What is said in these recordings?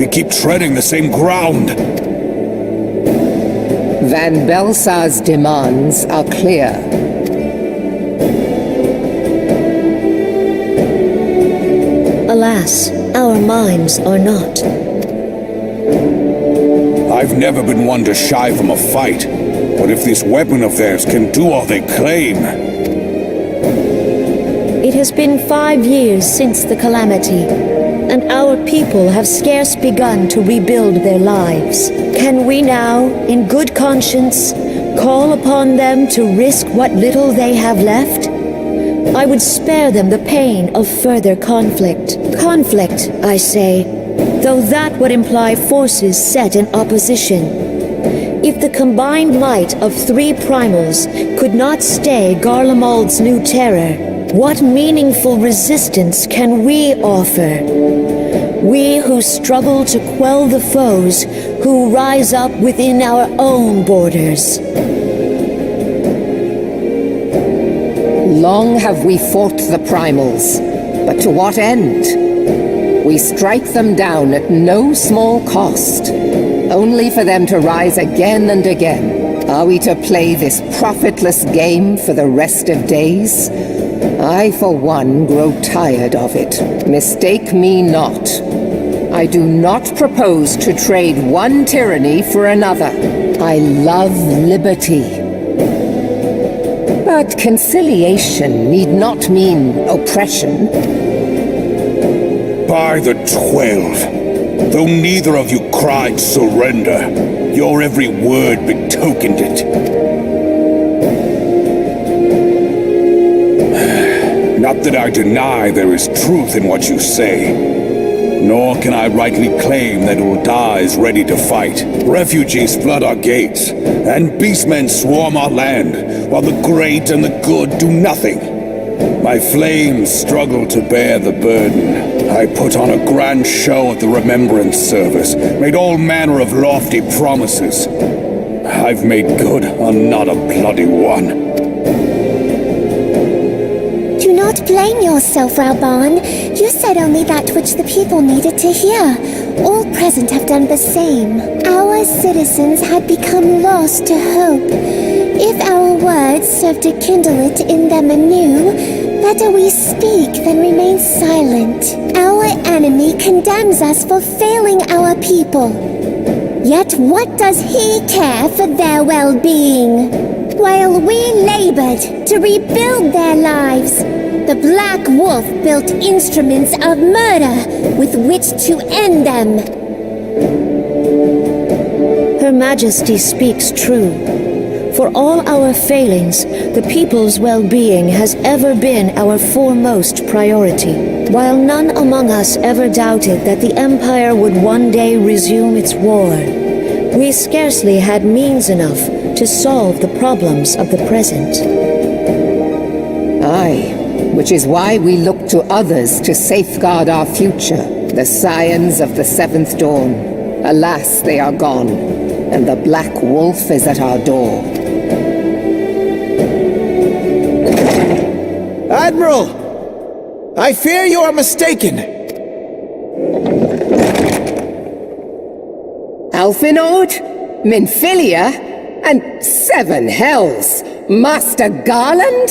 We keep treading the same ground. Van Belsar's demands are clear. Alas, our minds are not. I've never been one to shy from a fight, but if this weapon of theirs can do all they claim... It has been 5 years since the calamity, and our people have scarce begun to rebuild their lives. Can we now, in good conscience, call upon them to risk what little they have left? I would spare them the pain of further conflict. Conflict, I say, though that would imply forces set in opposition. If the combined might of 3 primals could not stay Garlemald's new terror, what meaningful resistance can we offer? We who struggle to quell the foes who rise up within our own borders. Long have we fought the primals, but to what end? We strike them down at no small cost, only for them to rise again and again. Are we to play this profitless game for the rest of days? I, for one, grow tired of it. Mistake me not. I do not propose to trade one tyranny for another. I love liberty. But conciliation need not mean oppression. By the 12, though neither of you cried surrender, your every word betokened it. Not that I deny there is truth in what you say, nor can I rightly claim that Ul'dah is ready to fight. Refugees flood our gates, and beastmen swarm our land, while the great and the good do nothing. My flames struggle to bear the burden. I put on a grand show at the Remembrance Service, made all manner of lofty promises. I've made good on not a bloody one. Do not blame yourself, Reborn. You said only that which the people needed to hear. All present have done the same. Our citizens had become lost to hope. If our words serve to kindle it in them anew, better we speak than remain silent. Our enemy condemns us for failing our people. Yet what does he care for their well-being? While we labored to rebuild their lives, the Black Wolf built instruments of murder with which to end them. Her Majesty speaks true. For all our failings, the people's well-being has ever been our foremost priority. While none among us ever doubted that the Empire would one day resume its war, we scarcely had means enough to solve the problems of the present. Aye, which is why we look to others to safeguard our future. The scions of the Seventh Dawn. Alas, they are gone, and the Black Wolf is at our door. Admiral! I fear you are mistaken. Alfinord? Minfilia? And 7 hells! Master Garland?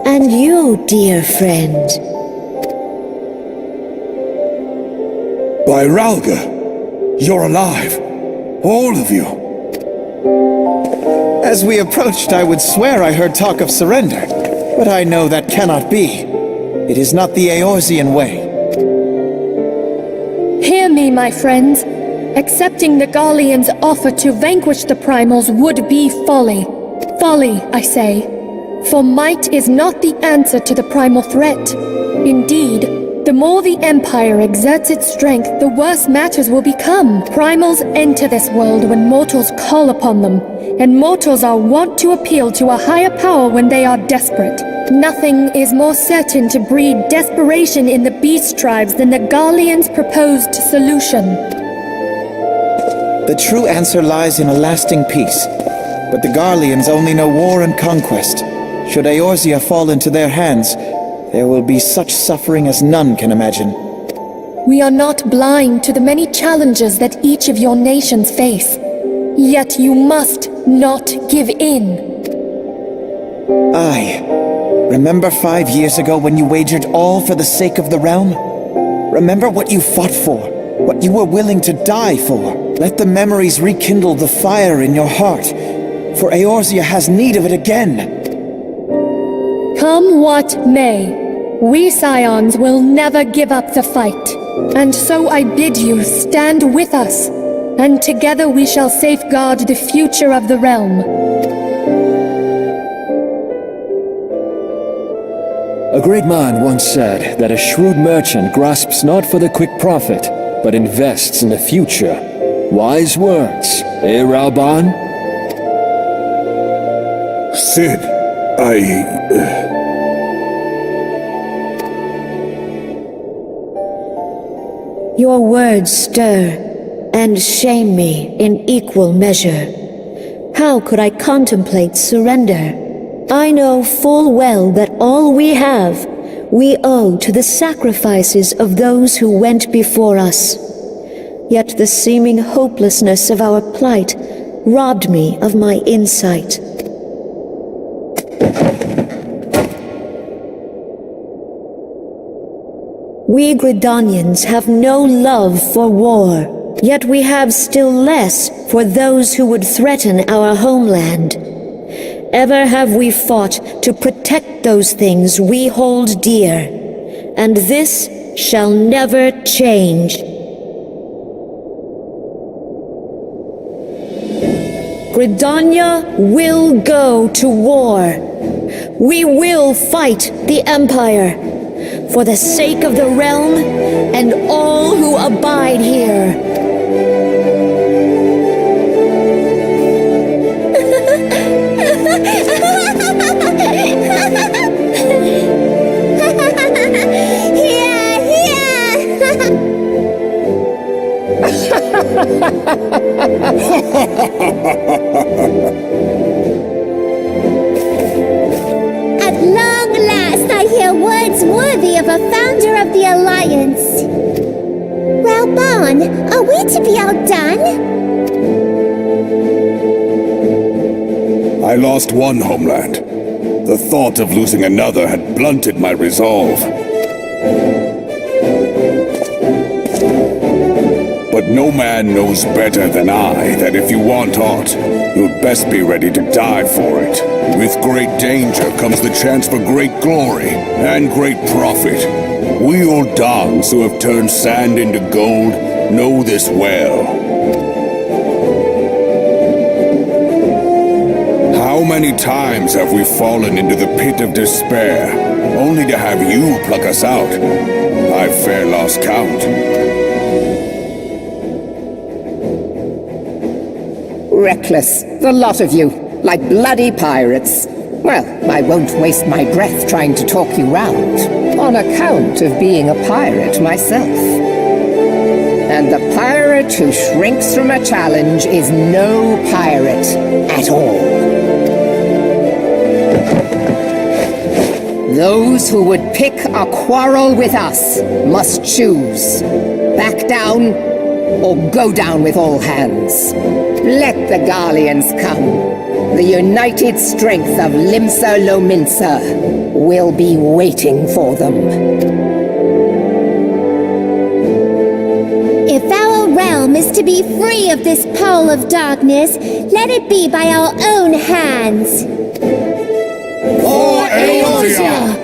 And you, dear friend. By Ralga, you're alive. All of you. As we approached, I would swear I heard talk of surrender, but I know that cannot be. It is not the Eorzean way. Hear me, my friends. Accepting the Garleans' offer to vanquish the Primals would be folly. Folly, I say. For might is not the answer to the Primal threat. Indeed, the more the Empire exerts its strength, the worse matters will become. Primals enter this world when mortals call upon them, and mortals are wont to appeal to a higher power when they are desperate. Nothing is more certain to breed desperation in the beast tribes than the Garleans' proposed solution. The true answer lies in a lasting peace, but the Garleans only know war and conquest. Should Eorzea fall into their hands, there will be such suffering as none can imagine. We are not blind to the many challenges that each of your nations face. Yet you must not give in. Aye. Remember 5 years ago when you wagered all for the sake of the realm? Remember what you fought for, what you were willing to die for. Let the memories rekindle the fire in your heart, for Eorzea has need of it again. Come what may, we Scions will never give up the fight. And so I bid you stand with us, and together we shall safeguard the future of the realm. A great man once said that a shrewd merchant grasps not for the quick profit, but invests in the future. Wise words, eh, Rauban? Sid, Your words stir and shame me in equal measure. How could I contemplate surrender? I know full well that all we have, we owe to the sacrifices of those who went before us. Yet the seeming hopelessness of our plight robbed me of my insight. We Gridanians have no love for war, yet we have still less for those who would threaten our homeland. Ever have we fought to protect those things we hold dear, and this shall never change. Gridania will go to war. We will fight the Empire, for the sake of the realm and all who abide here. At long last, I hear words worthy of a founder of the Alliance. Rauban, are we to be outdone? I lost one homeland. The thought of losing another had blunted my resolve. But no man knows better than I that if you want aught, you'd best be ready to die for it. With great danger comes the chance for great glory and great profit. We Uldans who have turned sand into gold know this well. How many times have we fallen into the pit of despair, only to have you pluck us out? I've fair lost count. Reckless, the lot of you, like bloody pirates. Well, I won't waste my breath trying to talk you round, on account of being a pirate myself. And the pirate who shrinks from a challenge is no pirate at all. Those who would pick a quarrel with us must choose. Back down, or go down with all hands. Let the Garleans come. The united strength of Limsa Lominsa will be waiting for them. If our realm is to be free of this pole of darkness, let it be by our own hands. For Eorzea!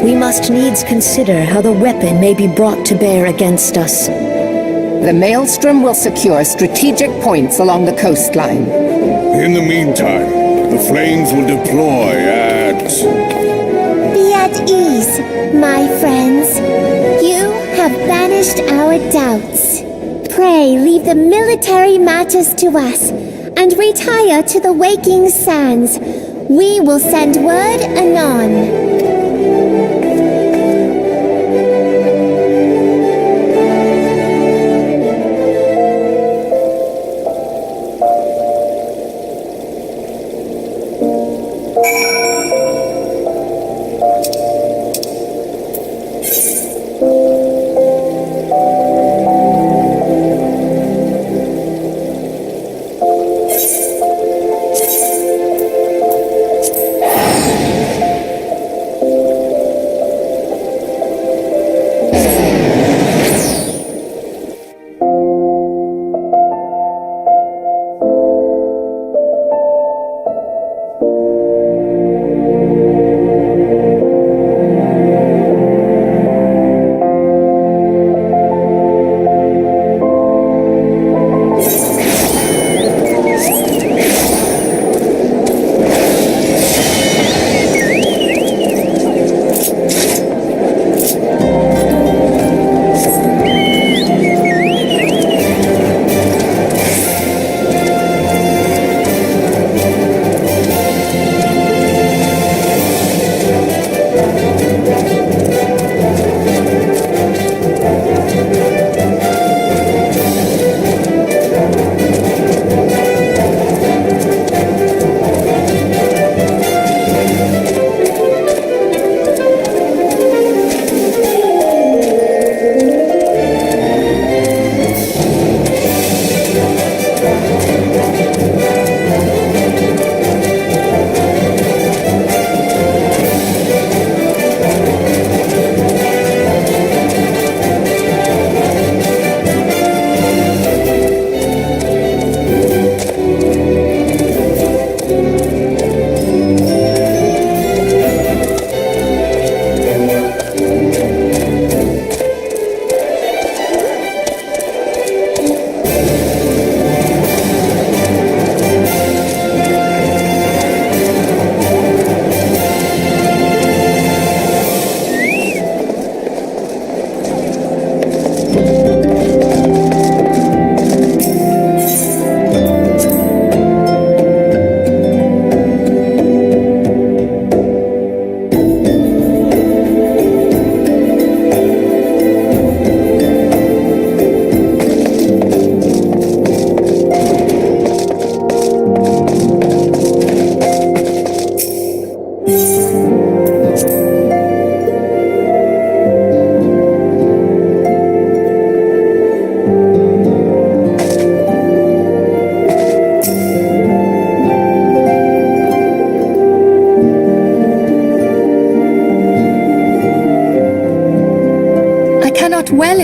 We must needs consider how the weapon may be brought to bear against us. The Maelstrom will secure strategic points along the coastline. In the meantime, the flames will deploy at... Be at ease, my friends. You have banished our doubts. Pray leave the military matters to us, and retire to the waking sands. We will send word anon.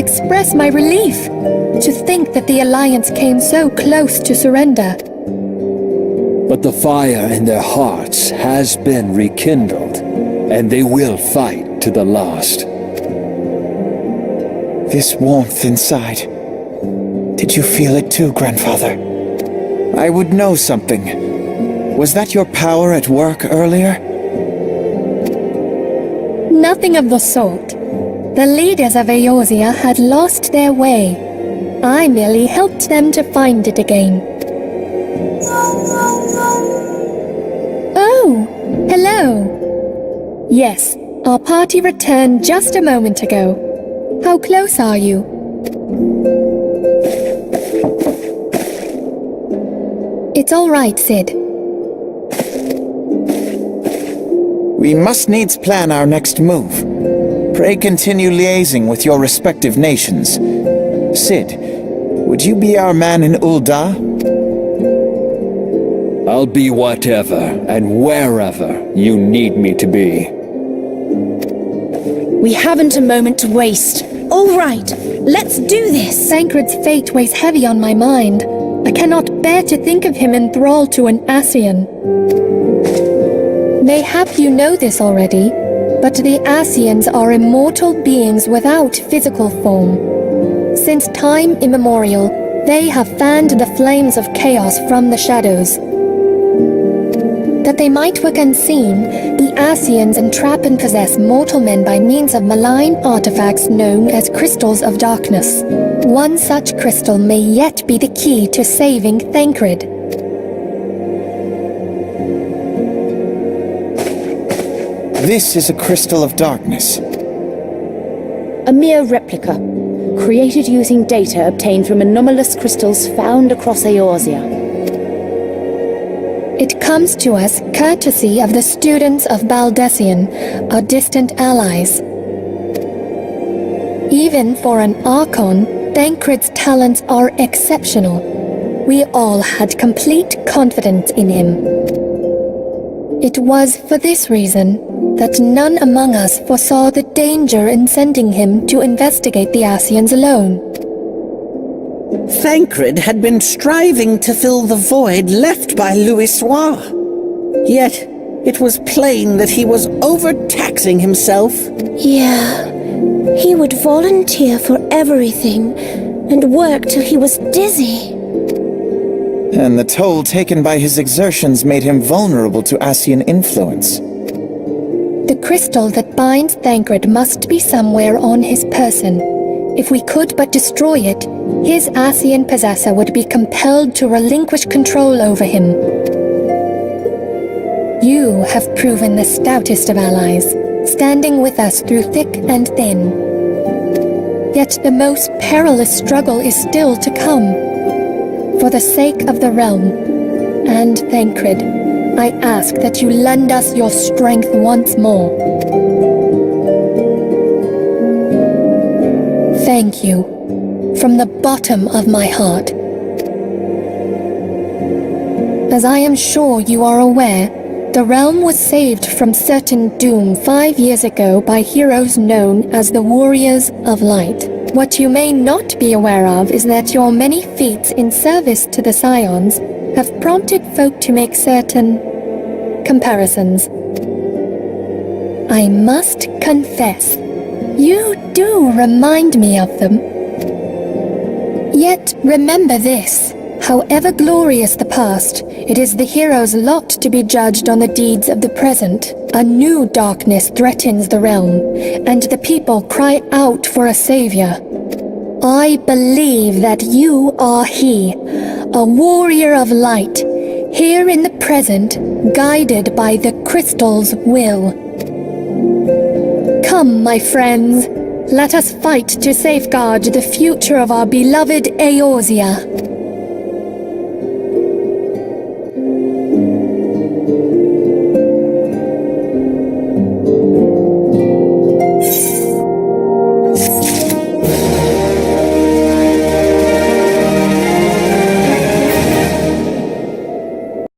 express my relief. To think that the Alliance came so close to surrender. But the fire in their hearts has been rekindled, and they will fight to the last. This warmth inside. Did you feel it too, Grandfather? I would know something. Was that your power at work earlier? Nothing of the sort. The leaders of Eorzea had lost their way. I merely helped them to find it again. Oh, hello. Yes, our party returned just a moment ago. How close are you? It's all right, Sid. We must needs plan our next move. Pray continue liaising with your respective nations. Sid, would you be our man in Ul'dah? I'll be whatever and wherever you need me to be. We haven't a moment to waste. All right, let's do this! Thancred's fate weighs heavy on my mind. I cannot bear to think of him in thrall to an Ascian. Mayhap you know this already, but the Ascians are immortal beings without physical form. Since time immemorial, they have fanned the flames of chaos from the shadows. That they might work unseen, the Ascians entrap and possess mortal men by means of malign artifacts known as crystals of darkness. One such crystal may yet be the key to saving Thancred. This is a crystal of darkness. A mere replica, created using data obtained from anomalous crystals found across Eorzea. It comes to us courtesy of the students of Baldessian, our distant allies. Even for an Archon, Thancred's talents are exceptional. We all had complete confidence in him. It was for this reason that none among us foresaw the danger in sending him to investigate the Ascians alone. Thancred had been striving to fill the void left by Louisoix. Yet, it was plain that he was overtaxing himself. Yeah, he would volunteer for everything and work till he was dizzy. And the toll taken by his exertions made him vulnerable to Ascian influence. The crystal that binds Thancred must be somewhere on his person. If we could but destroy it, his Ascian possessor would be compelled to relinquish control over him. You have proven the stoutest of allies, standing with us through thick and thin. Yet the most perilous struggle is still to come. For the sake of the realm and Thancred, I ask that you lend us your strength once more. Thank you, from the bottom of my heart. As I am sure you are aware, the realm was saved from certain doom 5 years ago by heroes known as the Warriors of Light. What you may not be aware of is that your many feats in service to the Scions have prompted folk to make certain comparisons. I must confess, you do remind me of them. Yet remember this, however glorious the past, it is the hero's lot to be judged on the deeds of the present. A new darkness threatens the realm, and the people cry out for a savior. I believe that you are he, a warrior of light, here in the present, guided by the crystal's will. Come, my friends, let us fight to safeguard the future of our beloved Eorzea.